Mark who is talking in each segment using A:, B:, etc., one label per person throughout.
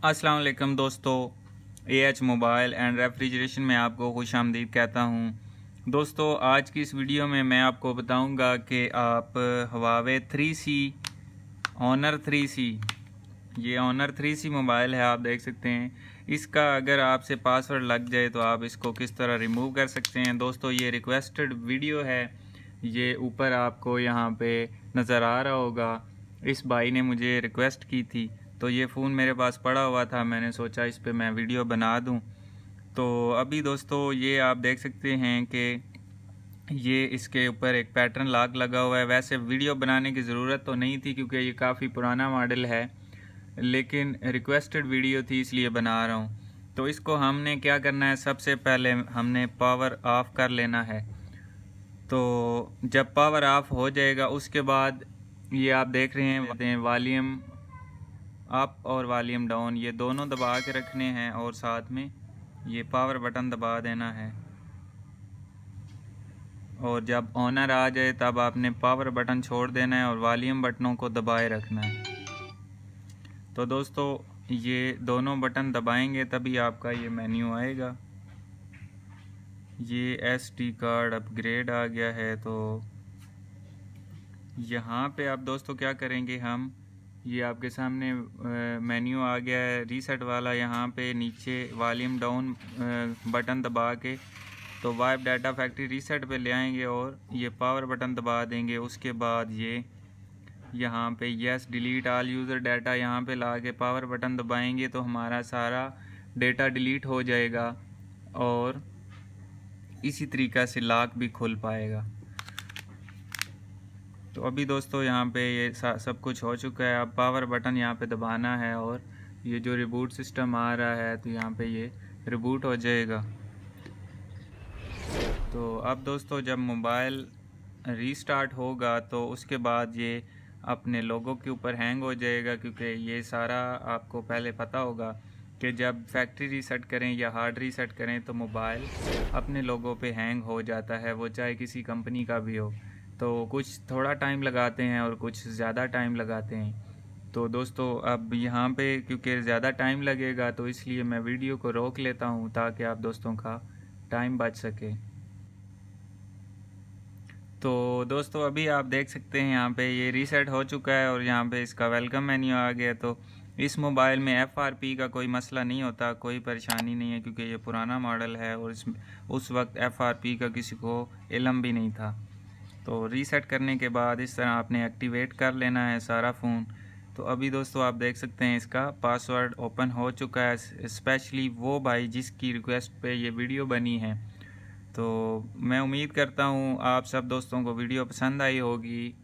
A: अस्सलाम वालेकुम दोस्तों, एएच मोबाइल एंड रेफ्रिजरेशन में आपको खुशामदीद कहता हूँ। दोस्तों, आज की इस वीडियो में मैं आपको बताऊँगा कि आप हवावे 3C ऑनर 3C ये ऑनर 3C मोबाइल है, आप देख सकते हैं। इसका अगर आपसे पासवर्ड लग जाए तो आप इसको किस तरह रिमूव कर सकते हैं। दोस्तों, ये रिक्वेस्टेड वीडियो है, ये ऊपर आपको यहाँ पे नज़र आ रहा होगा। इस भाई ने मुझे रिक्वेस्ट की थी, तो ये फ़ोन मेरे पास पड़ा हुआ था, मैंने सोचा इस पे मैं वीडियो बना दूं। तो अभी दोस्तों ये आप देख सकते हैं कि ये इसके ऊपर एक पैटर्न लॉक लगा हुआ है। वैसे वीडियो बनाने की ज़रूरत तो नहीं थी क्योंकि ये काफ़ी पुराना मॉडल है, लेकिन रिक्वेस्टेड वीडियो थी इसलिए बना रहा हूँ। तो इसको हमने क्या करना है, सबसे पहले हमने पावर ऑफ़ कर लेना है। तो जब पावर ऑफ़ हो जाएगा उसके बाद ये आप देख रहे हैं वॉल्यूम अप और वॉल्यूम डाउन ये दोनों दबा के रखने हैं और साथ में ये पावर बटन दबा देना है। और जब ऑनर आ जाए तब आपने पावर बटन छोड़ देना है और वॉल्यूम बटनों को दबाए रखना है। तो दोस्तों, ये दोनों बटन दबाएंगे तभी आपका ये मेन्यू आएगा। ये एसडी कार्ड अपग्रेड आ गया है। तो यहाँ पे आप दोस्तों क्या करेंगे, हम ये आपके सामने मेन्यू आ गया है रीसेट वाला। यहाँ पे नीचे वॉल्यूम डाउन बटन दबा के तो वाइप डाटा फैक्ट्री रीसेट पे ले आएंगे और ये पावर बटन दबा देंगे। उसके बाद ये यहाँ पे yes delete all user data यहाँ पे ला के पावर बटन दबाएंगे तो हमारा सारा डेटा डिलीट हो जाएगा और इसी तरीक़ा से लॉक भी खुल पाएगा। तो अभी दोस्तों यहाँ पे ये सब कुछ हो चुका है। अब पावर बटन यहाँ पे दबाना है और ये जो रिबूट सिस्टम आ रहा है तो यहाँ पे ये रिबूट हो जाएगा। तो अब दोस्तों जब मोबाइल रीस्टार्ट होगा तो उसके बाद ये अपने लोगों के ऊपर हैंग हो जाएगा, क्योंकि ये सारा आपको पहले पता होगा कि जब फैक्ट्री रीसेट करें या हार्ड रीसेट करें तो मोबाइल अपने लोगों पे हैंग हो जाता है, वो चाहे किसी कंपनी का भी हो। तो कुछ थोड़ा टाइम लगाते हैं और कुछ ज़्यादा टाइम लगाते हैं। तो दोस्तों अब यहाँ पे क्योंकि ज़्यादा टाइम लगेगा तो इसलिए मैं वीडियो को रोक लेता हूँ ताकि आप दोस्तों का टाइम बच सके। तो दोस्तों अभी आप देख सकते हैं यहाँ पे ये रीसेट हो चुका है और यहाँ पे इसका वेलकम मेन्यू आ गया। तो इस मोबाइल में एफआरपी का कोई मसला नहीं होता, कोई परेशानी नहीं है, क्योंकि ये पुराना मॉडल है और उस वक्त एफआरपी का किसी को इल्म भी नहीं था। तो रीसेट करने के बाद इस तरह आपने एक्टिवेट कर लेना है सारा फ़ोन। तो अभी दोस्तों आप देख सकते हैं इसका पासवर्ड ओपन हो चुका है, स्पेशली वो भाई जिसकी रिक्वेस्ट पे ये वीडियो बनी है। तो मैं उम्मीद करता हूँ आप सब दोस्तों को वीडियो पसंद आई होगी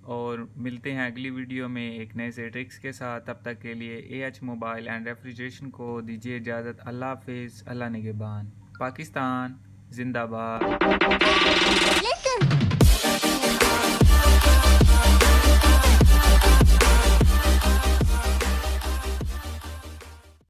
A: और मिलते हैं अगली वीडियो में एक नए से ट्रिक्स के साथ। तब तक के लिए एएच मोबाइल एंड रेफ्रिजरेशन को दीजिए इजाज़त। अल्लाह हाफिज़, अल्लाह निगहबान। पाकिस्तान जिंदाबाद।